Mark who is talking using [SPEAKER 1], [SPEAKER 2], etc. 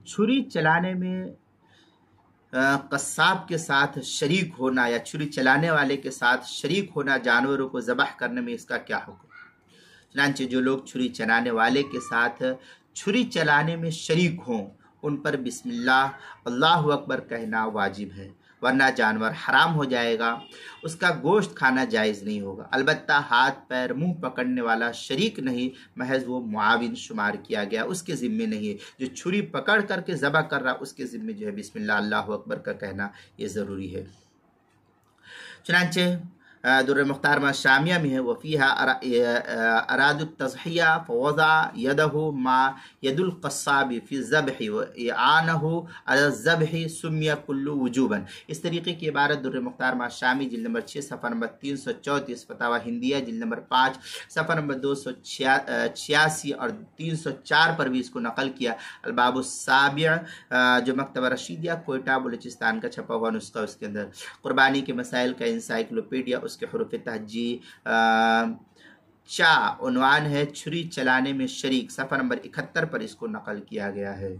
[SPEAKER 1] چھری چلانے میں قصاب کے ساتھ شریک ہونا یا چھری چلانے والے کے ساتھ شریک ہونا جانوروں کو ذبح کرنے میں اس کا کیا حکم؟ چنانچہ جو لوگ چھری چلانے والے کے ساتھ چھری چلانے میں شریک ہوں ان پر بسم اللہ اللہ اکبر کہنا واجب ہے، ورنہ جانور حرام ہو جائے گا، اس کا گوشت کھانا جائز نہیں ہوگا۔ البتہ ہاتھ پیر منہ پکڑنے والا شریک نہیں، محض وہ معاون شمار کیا گیا، اس کے ذمے نہیں ہے۔ جو چھری پکڑ کر کے ذبح کر رہا اس کے ذمے جو ہے بسم اللہ اللہ اکبر کا کہنا یہ ضروری ہے۔ چنانچہ در مختار شامیہ میں ہے اراد التضحیہ فوضع یدہ ما ید القصاب فی الذبح وإعانہ علی الذبح سمی کل وجوبا۔ اس طریقے کی عبارت در مختار شامی جلد نمبر 6 صفحہ نمبر 334، فتاوی ہندیہ جلد نمبر 5 صفحہ نمبر 286 اور 304 پر بھی اس کو نقل کیا۔ الباب السابع جو مکتبہ رشیدیہ کوئٹہ بلوچستان کا چھپا ہوا نسخہ، اس کے اندر قربانی کے مسائل کا انسائکلوپیڈیا، اس کے حروف تہجی عنوان ہے چھری چلانے میں شریک، صفحہ نمبر 71 پر اس کو نقل کیا گیا ہے۔